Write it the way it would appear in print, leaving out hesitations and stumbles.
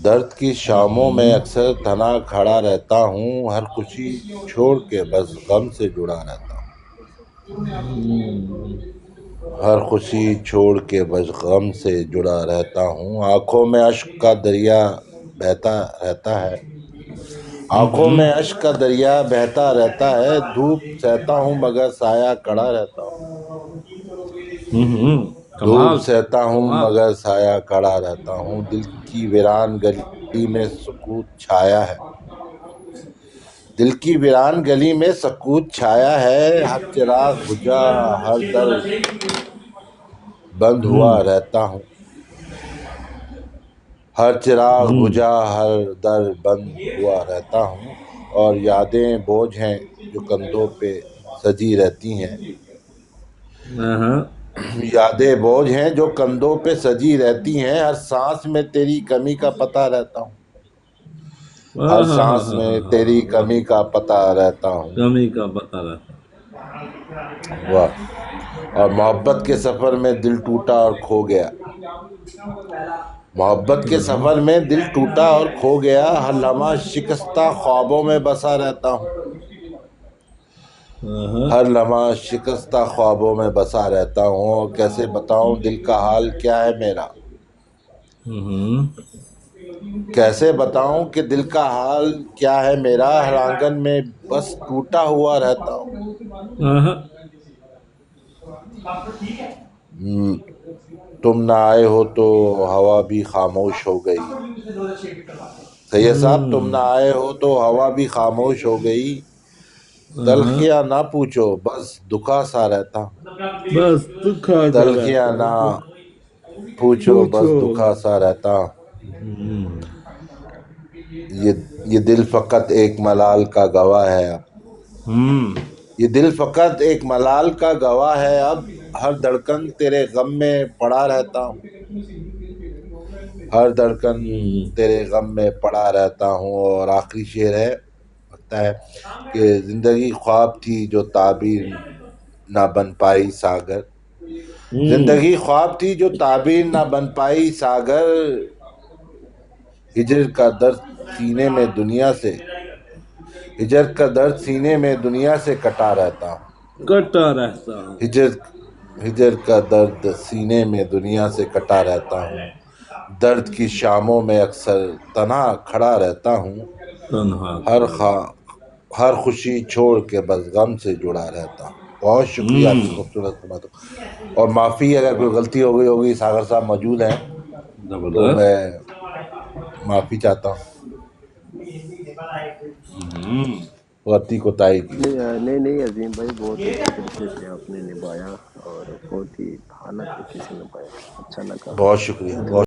درد کی شاموں میں اکثر تنہا کھڑا رہتا ہوں، ہر خوشی چھوڑ کے بس غم سے جڑا رہتا ہوں۔ ہر خوشی چھوڑ کے بس غم سے جڑا رہتا ہوں، آنکھوں میں اشک کا دریا بہتا رہتا ہے، آنکھوں میں اشک کا دریا بہتا رہتا ہے، دھوپ سہتا ہوں مگر سایہ کڑا رہتا ہوں، دھوپ کمال سہتا ہوں کمال۔ مگر سایہ کڑا رہتا ہوں، دل کی ویران گلی میں سکوت چھایا ہے، دل کی ویران گلی میں سکوت چھایا ہے، ہر چراغ بجھا ہر در بند ہوا رہتا ہوں، ہر چراغ بجھا ہر در بند ہوا رہتا ہوں، اور یادیں بوجھ ہیں جو کندھوں پہ سجی رہتی ہیں، یادیں بوجھ ہیں جو کندھوں پہ سجی رہتی ہیں، ہر سانس میں تیری کمی کا پتہ رہتا ہوں، ہر سانس میں تیری کمی کا پتہ رہتا ہوں۔ کمی کا پتہ رہتا۔ واہ! اور محبت کے سفر میں دل ٹوٹا اور کھو گیا، محبت کے سفر میں دل ٹوٹا اور کھو گیا، ہر لمحہ شکستہ خوابوں میں بسا رہتا ہوں، ہر لمحہ شکستہ خوابوں میں بسا رہتا ہوں، اور کیسے بتاؤں دل کا حال کیا ہے میرا، کیسے بتاؤں کہ دل کا حال کیا ہے میرا، ہر آنگن میں بس ٹوٹا ہوا رہتا ہوں۔ تم نہ آئے ہو تو ہوا بھی خاموش ہو گئی، سید صاحب تم نہ آئے ہو تو ہوا بھی خاموش ہو گئی، تلخیاں نہ پوچھو بس دکھا سا رہتا ہوں، بس دکھا سا تلخیاں رہتا نہ ہوں۔ پوچھو بس دکھا سا رہتا ہوں، یہ دل فقط ایک ملال کا گواہ ہے اب، یہ دل فقط ایک ملال کا گواہ ہے اب، ہر دھڑکن تیرے غم میں پڑا رہتا ہوں، ہر دھڑکن تیرے غم میں پڑا رہتا ہوں۔ اور آخری شعر ہے، لگتا ہے کہ زندگی خواب تھی جو تعبیر نہ بن پائی ساگر، زندگی خواب تھی جو تعبیر نہ بن پائی ساگر، ہجر کا درد سینے میں دنیا سے، ہجر کا درد سینے میں دنیا سے کٹا رہتا ہوں، کٹا رہتا ہوں۔ ہجر کا درد سینے میں دنیا سے کٹا رہتا ہوں، درد کی شاموں میں اکثر تنہا کھڑا رہتا ہوں، تنہا ہر خوشی چھوڑ کے بس غم سے جڑا رہتا ہوں۔ بہت شکریہ آپ کی خوبصورت باتوں، اور معافی اگر کوئی غلطی ہو گئی ہوگی، ساگر صاحب موجود ہیں تو زبردست۔ میں معافی چاہتا ہوں، غلطی کوتاہی کی۔ نہیں عظیم بھائی، بہت اچھے طریقے سے آپ نے نبھایا اور بہت ہی بھیانک طریقے سے نبھایا، اچھا لگا۔ بہت شکریہ۔